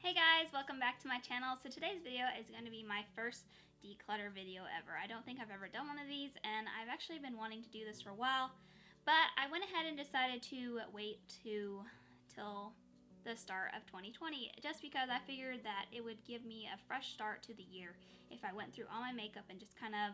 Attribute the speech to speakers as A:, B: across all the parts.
A: Hey guys, welcome back to my channel. So today's video is going to be my first declutter video ever. I don't think I've ever done one of these, and I've actually been wanting to do this for a while, but I went ahead and decided to wait till the start of 2020 just because I figured that it would give me a fresh start to the year if I went through all my makeup and just kind of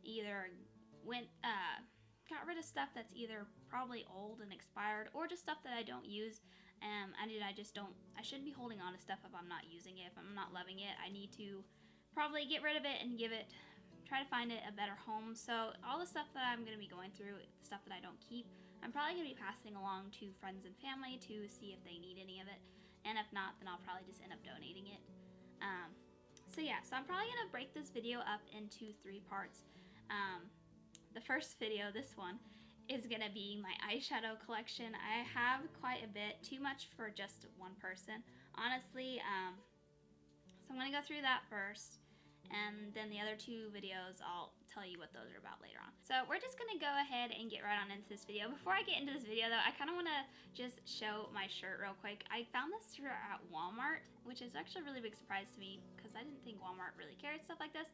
A: either got rid of stuff that's either probably old and expired or just stuff that I don't use. I shouldn't be holding on to stuff if I'm not using it. If I'm not loving it, I need to probably get rid of it and try to find it a better home. So all the stuff that I'm going to be going through, the stuff that I don't keep, I'm probably going to be passing along to friends and family to see if they need any of it. And if not, then I'll probably just end up donating it. So I'm probably going to break this video up into 3 parts. The first video, this one, is going to be my eyeshadow collection. I have quite a bit, too much for just one person, honestly. So I'm going to go through that first, and then the other 2 videos, I'll tell you what those are about later on. So we're just going to go ahead and get right on into this video. Before I get into this video though, I kind of want to just show my shirt real quick. I found this shirt at Walmart, which is actually a really big surprise to me because I didn't think Walmart really carried stuff like this.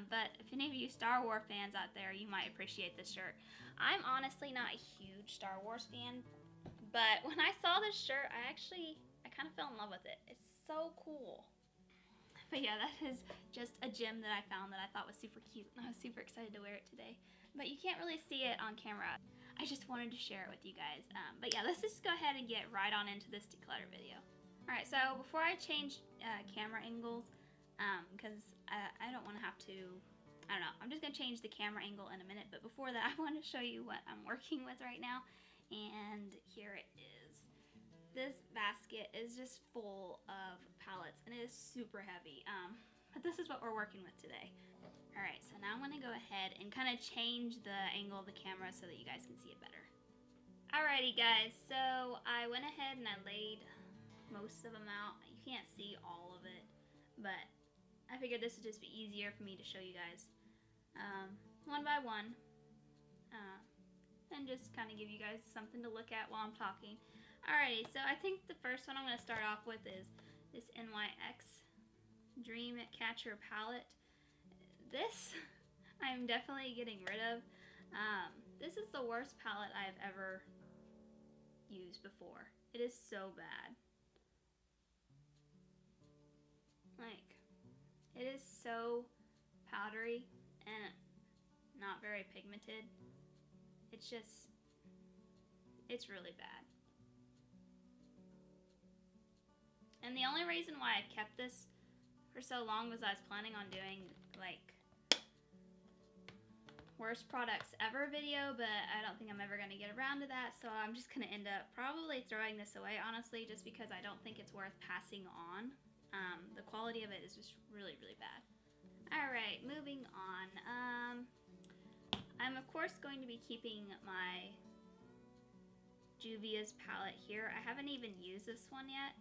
A: But if any of you Star Wars fans out there, you might appreciate this shirt. I'm honestly not a huge Star Wars fan, but when I saw this shirt, I kind of fell in love with it. It's so cool. But yeah, that is just a gem that I found that I thought was super cute, and I was super excited to wear it today. But you can't really see it on camera. I just wanted to share it with you guys. But yeah, let's just go ahead and get right on into this declutter video. Alright, so before I change camera angles, because I don't want to have to, I don't know, I'm just going to change the camera angle in a minute, but before that I want to show you what I'm working with right now, and here it is. This basket is just full of palettes, and it is super heavy, but this is what we're working with today. Alright, so now I'm going to go ahead and kind of change the angle of the camera so that you guys can see it better. Alrighty guys, so I went ahead and I laid most of them out. You can't see all of it, but I figured this would just be easier for me to show you guys one by one, and just kind of give you guys something to look at while I'm talking. Alrighty, so I think the first one I'm going to start off with is this NYX Dreamcatcher palette. This I'm definitely getting rid of. This is the worst palette I've ever used before. It is so bad. It is so powdery and not very pigmented. It's really bad. And the only reason why I kept this for so long was I was planning on doing like worst products ever video, but I don't think I'm ever going to get around to that, so I'm just going to end up probably throwing this away, honestly, just because I don't think it's worth passing on. The quality of it is just really, really bad. Alright, moving on. I'm of course going to be keeping my Juvia's palette here. I haven't even used this one yet.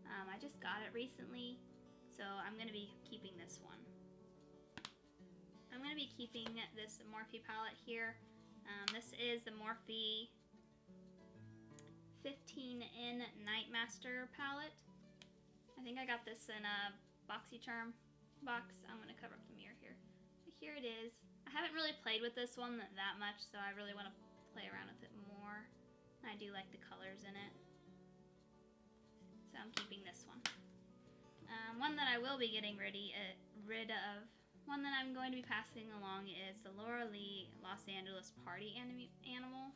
A: I just got it recently, so I'm going to be keeping this one. I'm going to be keeping this Morphe palette here. This is the Morphe 15N Nightmaster palette. I think I got this in a BoxyCharm box. I'm going to cover up the mirror here. But here it is. I haven't really played with this one that much, so I really want to play around with it more. I do like the colors in it. So I'm keeping this one. One that I will be getting rid of, one that I'm going to be passing along is the Laura Lee Los Angeles Party Animal.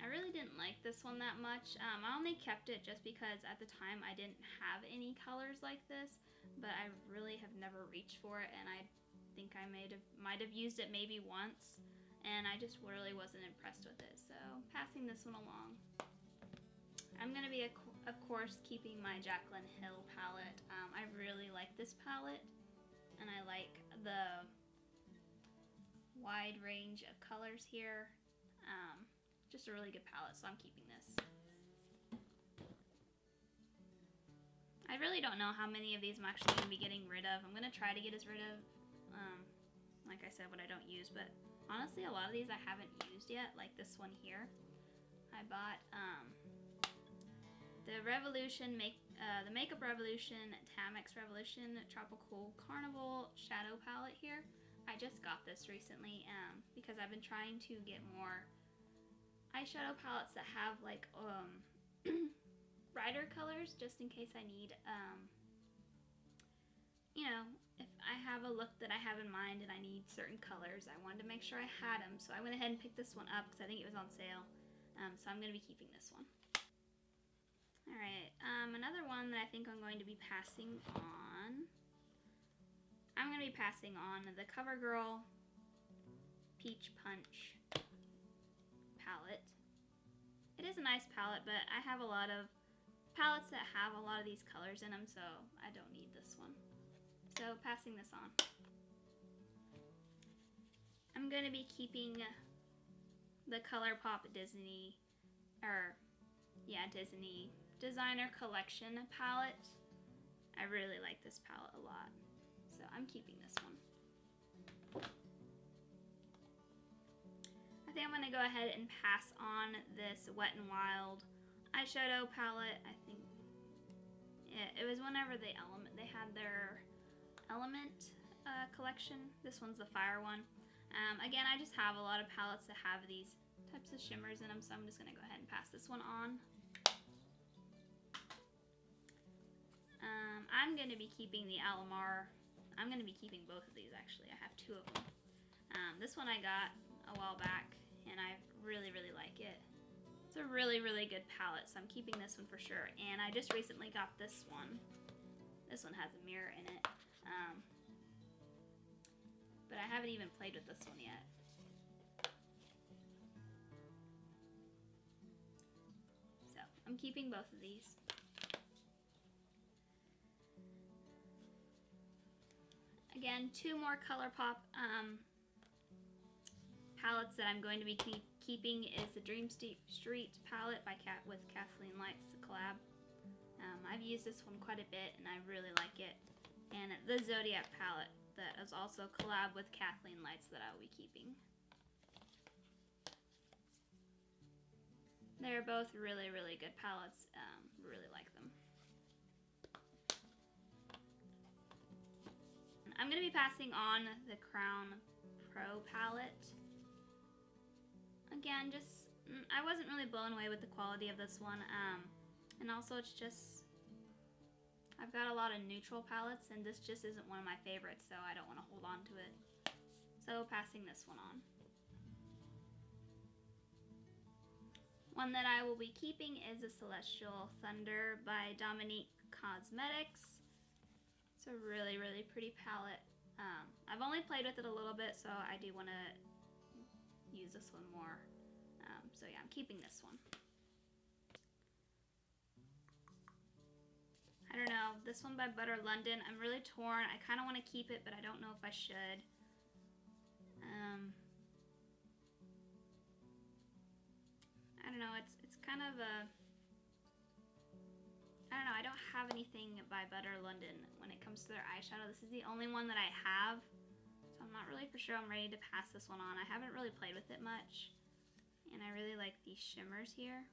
A: I really didn't like this one that much. I only kept it just because at the time I didn't have any colors like this, but I really have never reached for it, and I think I might have used it maybe once, and I just really wasn't impressed with it, so passing this one along. I'm going to be, of course, keeping my Jaclyn Hill palette. I really like this palette, and I like the wide range of colors here. Just a really good palette, so I'm keeping this. I really don't know how many of these I'm actually going to be getting rid of. I'm going to try to get rid of, like I said, what I don't use, but honestly a lot of these I haven't used yet, like this one here. I bought the Revolution, the Makeup Revolution, Tamex Revolution, Tropical Carnival Shadow Palette here. I just got this recently because I've been trying to get more eyeshadow palettes that have like brighter colors, just in case I need, you know, if I have a look that I have in mind and I need certain colors, I wanted to make sure I had them. So I went ahead and picked this one up because I think it was on sale. So I'm going to be keeping this one. Alright, another one that I think I'm going to be passing on. I'm going to be passing on the CoverGirl Peach Punch palette. It is a nice palette, but I have a lot of palettes that have a lot of these colors in them, so I don't need this one. So passing this on. I'm going to be keeping the Colorpop Disney Designer Collection palette. I really like this palette a lot, so I'm keeping this one. I think I'm going to go ahead and pass on this Wet n Wild eyeshadow palette. I think it was whenever they had their Element collection. This one's the fire one. Again, I just have a lot of palettes that have these types of shimmers in them, so I'm just going to go ahead and pass this one on. I'm going to be keeping the Alomar. I'm going to be keeping both of these, actually. I have two of them. This one I got a while back, and I really, really like it. It's a really, really good palette, so I'm keeping this one for sure. And I just recently got this one. This one has a mirror in it. But I haven't even played with this one yet. So, I'm keeping both of these. Again, two more Colorpop palettes that I'm going to be keeping is the Dream Street palette with Kathleen Light's collab. I've used this one quite a bit and I really like it. And the Zodiac palette that is also collab with Kathleen Light's that I'll be keeping. They're both really, really good palettes. Really like them. I'm going to be passing on the Crown Pro palette. Again, I wasn't really blown away with the quality of this one. And also it's just, I've got a lot of neutral palettes and this just isn't one of my favorites, so I don't want to hold on to it. So passing this one on. One that I will be keeping is the Celestial Thunder by Dominique Cosmetics. It's a really, really pretty palette. I've only played with it a little bit, so I do want to use this one more. So yeah, I'm keeping this one. I don't know, this one by Butter London, I'm really torn. I kind of want to keep it, but I don't know if I should. I don't know, it's kind of a, I don't know, I don't have anything by Butter London when it comes to their eyeshadow. This is the only one that I have, so I'm not really for sure I'm ready to pass this one on. I haven't really played with it much, and I really like these shimmers here.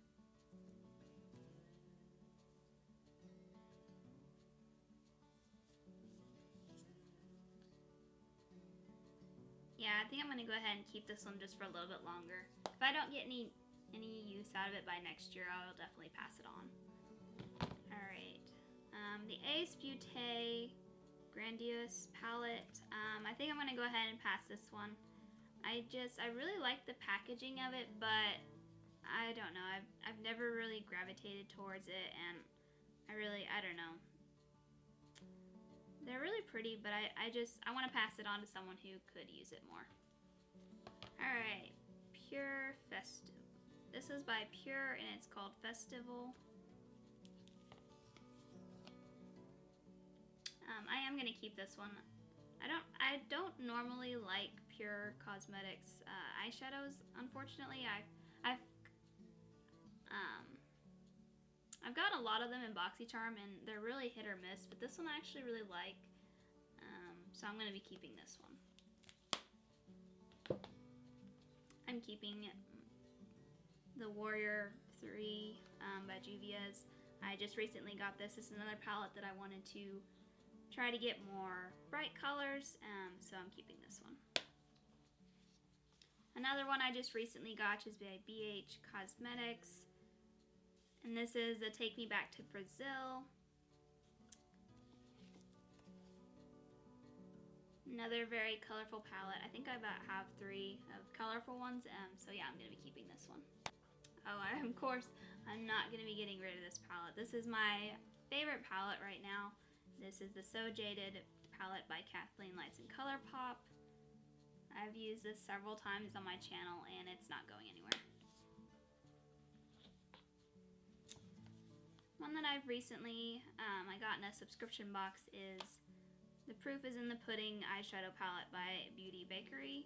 A: Yeah, I think I'm going to go ahead and keep this one just for a little bit longer. If I don't get any use out of it by next year, I'll definitely pass it on. Alright. The Ace Beauté Grandiose palette. I think I'm going to go ahead and pass this one. I really like the packaging of it, but I don't know. I've never really gravitated towards it, and I don't know. They're really pretty, but I want to pass it on to someone who could use it more. Alright, Pure Festive. This is by Pure, and it's called Festival. I am going to keep this one. I don't normally like Pure Cosmetics eyeshadows, unfortunately. I've got a lot of them in BoxyCharm, and they're really hit or miss, but this one I actually really like, so I'm going to be keeping this one. I'm keeping the Warrior 3 by Juvia's. I just recently got this. This is another palette that I wanted to try to get more bright colors, so I'm keeping this one. Another one I just recently got is by BH Cosmetics, and this is a Take Me Back to Brazil. Another very colorful palette. I think I about have 3 of colorful ones, so yeah, I'm going to be keeping this one. Oh, of course, I'm not going to be getting rid of this palette. This is my favorite palette right now. This is the So Jaded palette by Kathleen Lights and Colorpop. I've used this several times on my channel, and it's not going anywhere. One that I've recently, I got in a subscription box is The Proof is in the Pudding eyeshadow palette by Beauty Bakery.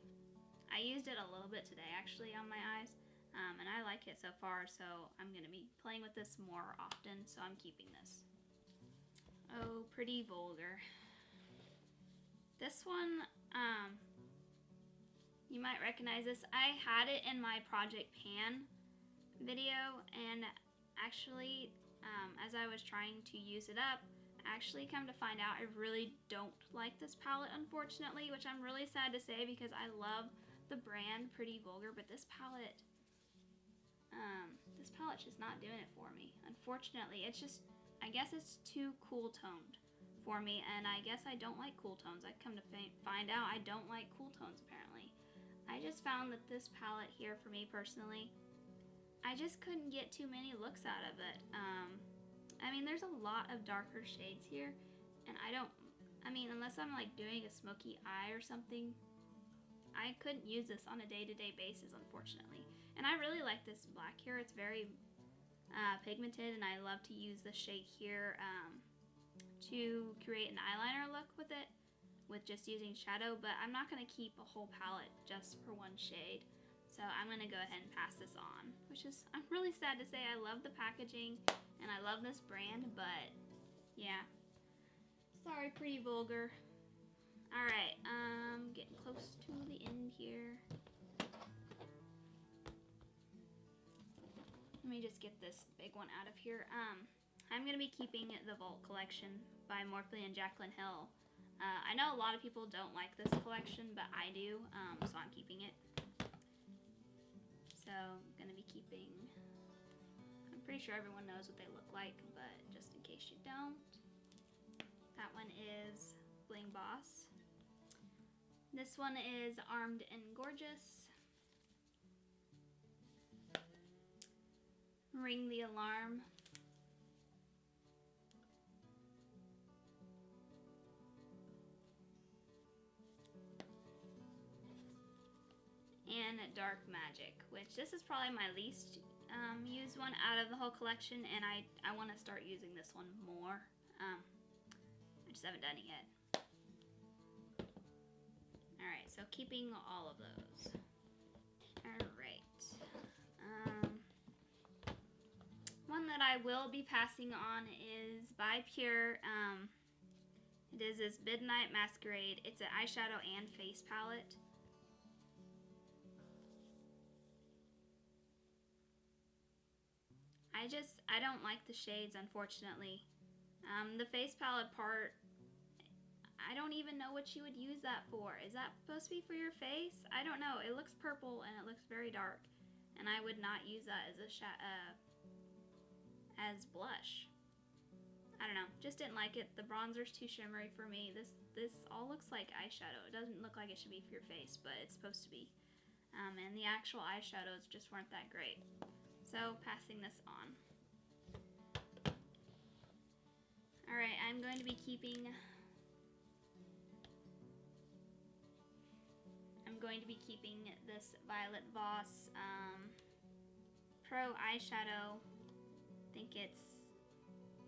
A: I used it a little bit today actually on my eyes, and I like it so far, so I'm going to be playing with this more often, so I'm keeping this. Oh, Pretty Vulgar. This one, you might recognize this. I had it in my Project Pan video, and actually, as I was trying to use it up, actually come to find out I really don't like this palette, unfortunately, which I'm really sad to say because I love the brand Pretty Vulgar, but this palette just not doing it for me, unfortunately. It's just, I guess it's too cool toned for me, and I guess I don't like cool tones. I come to find out I don't like cool tones, apparently. I just found that this palette here, for me personally, I just couldn't get too many looks out of it. I mean, there's a lot of darker shades here, and unless I'm like doing a smoky eye or something, I couldn't use this on a day-to-day basis, unfortunately. And I really like this black here. It's very pigmented, and I love to use the shade here to create an eyeliner look with it, with just using shadow, but I'm not going to keep a whole palette just for one shade. So I'm going to go ahead and pass this on, which is, I'm really sad to say. I love the packaging and I love this brand, but yeah. Sorry, Pretty Vulgar. Alright, getting close to the end here. Let me just get this big one out of here. I'm going to be keeping the Vault collection by Morphe and Jaclyn Hill. I know a lot of people don't like this collection, but I do, so I'm keeping it. So I'm going to be keeping, I'm pretty sure everyone knows what they look like, but just in case you don't, that one is Bling Boss. This one is Armed and Gorgeous. Ring the Alarm. And Dark Magic, which this is probably my least used one out of the whole collection, and I want to start using this one more. I just haven't done it yet. Alright, so keeping all of those. Alright. One that I will be passing on is by Pierre. It is this Midnight Masquerade. It's an eyeshadow and face palette. I don't like the shades, unfortunately. The face palette part, I don't even know what you would use that for. Is that supposed to be for your face? I don't know. It looks purple and it looks very dark, and I would not use that as a as blush. I don't know. Just didn't like it. The bronzer's too shimmery for me. This all looks like eyeshadow. It doesn't look like it should be for your face, but it's supposed to be. And the actual eyeshadows just weren't that great. So, passing this on. Alright, I'm going to be keeping this Violet Voss Pro Eyeshadow. I think it's,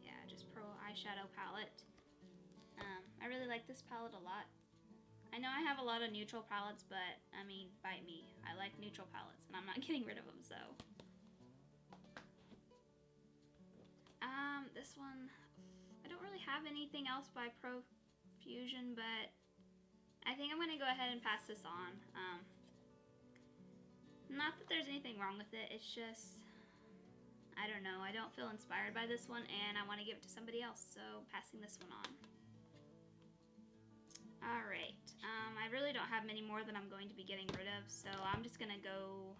A: yeah, just Pro Eyeshadow palette. I really like this palette a lot. I know I have a lot of neutral palettes, but, I mean, bite me. I like neutral palettes, and I'm not getting rid of them, so. This one, I don't really have anything else by Profusion, but I think I'm going to go ahead and pass this on. Not that there's anything wrong with it, it's just, I don't know, I don't feel inspired by this one and I want to give it to somebody else, so passing this one on. Alright, I really don't have many more that I'm going to be getting rid of, so I'm just going to go,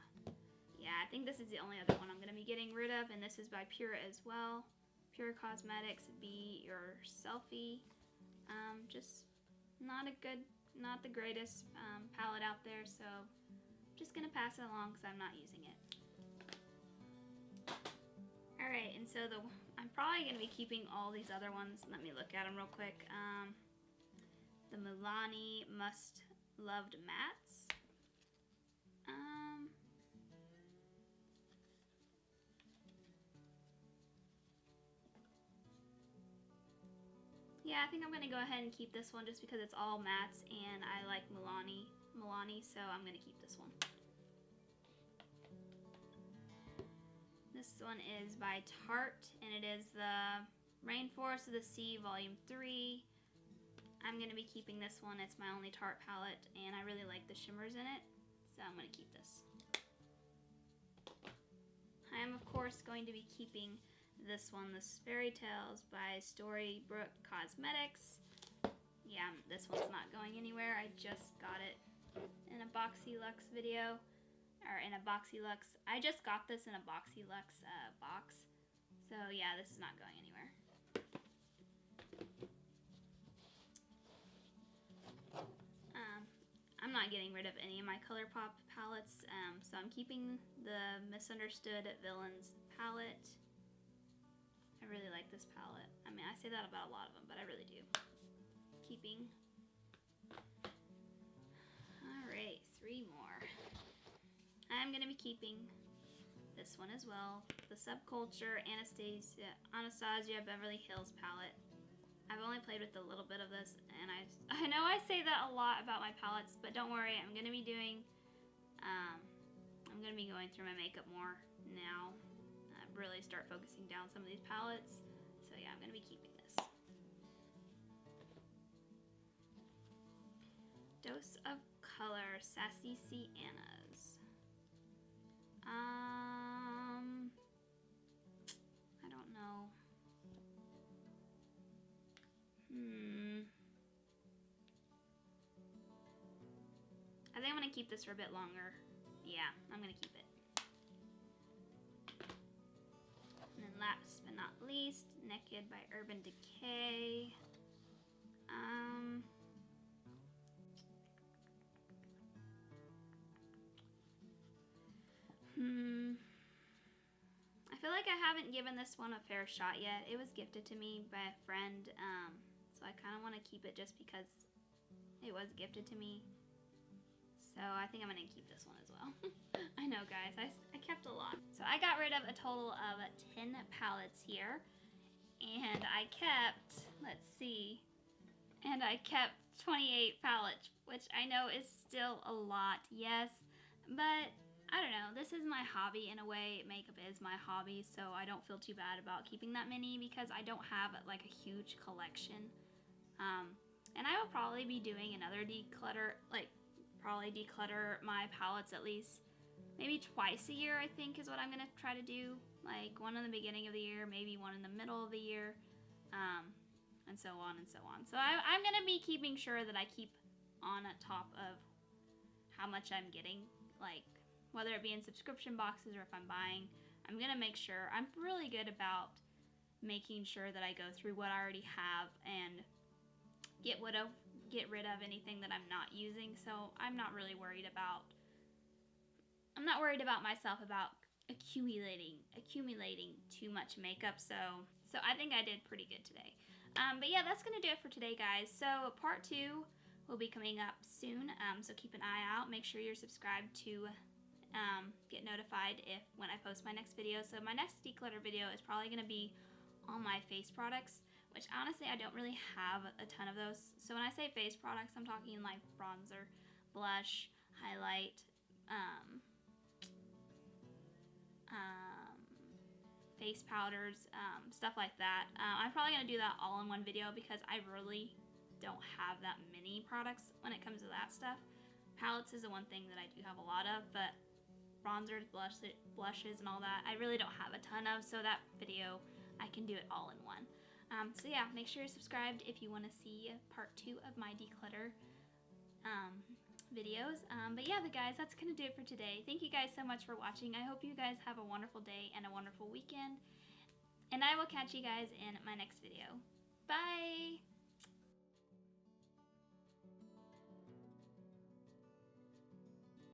A: yeah, I think this is the only other one I'm going to be getting rid of, and this is by Pierre as well. Pure Cosmetics, Be Your Selfie. Just not the greatest palette out there, so I'm just going to pass it along because I'm not using it. Alright, and so I'm probably going to be keeping all these other ones. Let me look at them real quick. The Milani Must Loved Mattes. Yeah, I think I'm going to go ahead and keep this one just because it's all mattes and I like Milani, so I'm going to keep this one. This one is by Tarte, and it is the Rainforest of the Sea Volume 3. I'm going to be keeping this one. It's my only Tarte palette, and I really like the shimmers in it, so I'm going to keep this. I am, of course, going to be keeping this one, this Fairy Tales by Storybrooke Cosmetics. Yeah, this one's not going anywhere. I just got it in a Boxy Luxe video. Or in a Boxy Luxe. I just got this in a Boxy Luxe box. So yeah, this is not going anywhere. I'm not getting rid of any of my Colorpop palettes. So I'm keeping the Misunderstood Villains palette. I really like this palette. I mean, I say that about a lot of them, but I really do. Keeping. Alright, 3 more. I'm going to be keeping this one as well. The Subculture Anasazi Beverly Hills palette. I've only played with a little bit of this, and I know I say that a lot about my palettes, but don't worry, I'm going to be doing, I'm going to be going through my makeup more now. Really start focusing down some of these palettes. So yeah, I'm going to be keeping this. Dose of Color Sassy Siennas. I don't know. I think I'm going to keep this for a bit longer. Yeah, I'm going to keep it. And then last but not least, Naked by Urban Decay. I feel like I haven't given this one a fair shot yet. It was gifted to me by a friend, so I kind of want to keep it just because it was gifted to me. So I think I'm going to keep this one as well. I know, guys, I kept a lot. So I got rid of a total of 10 palettes here. And I kept, let's see, and I kept 28 palettes, which I know is still a lot, yes. But I don't know, this is my hobby in a way. Makeup is my hobby, so I don't feel too bad about keeping that many because I don't have like a huge collection. And I will probably be doing another declutter, probably declutter my palettes at least maybe twice a year, I think is what I'm going to try to do. Like one in the beginning of the year, maybe one in the middle of the year, and so on and so on. So I'm going to be keeping sure that I keep on top of how much I'm getting, like whether it be in subscription boxes or if I'm buying. I'm going to make sure. I'm really good about making sure that I go through what I already have and get rid of anything that I'm not using. So I'm not really worried about myself about accumulating too much makeup. So I think I did pretty good today. But yeah, that's gonna do it for today, guys. So part 2 will be coming up soon. So keep an eye out. Make sure you're subscribed to get notified when I post my next video. So my next declutter video is probably gonna be all my face products, which honestly I don't really have a ton of those. So when I say face products, I'm talking like bronzer, blush, highlight, face powders, stuff like that. I'm probably going to do that all in one video because I really don't have that many products when it comes to that stuff. Palettes is the one thing that I do have a lot of, but bronzers, blushes, and all that. I really don't have a ton of, so that video, I can do it all in one. So yeah, make sure you're subscribed if you want to see part 2 of my declutter videos. But yeah, guys, that's going to do it for today. Thank you guys so much for watching. I hope you guys have a wonderful day and a wonderful weekend. And I will catch you guys in my next video. Bye!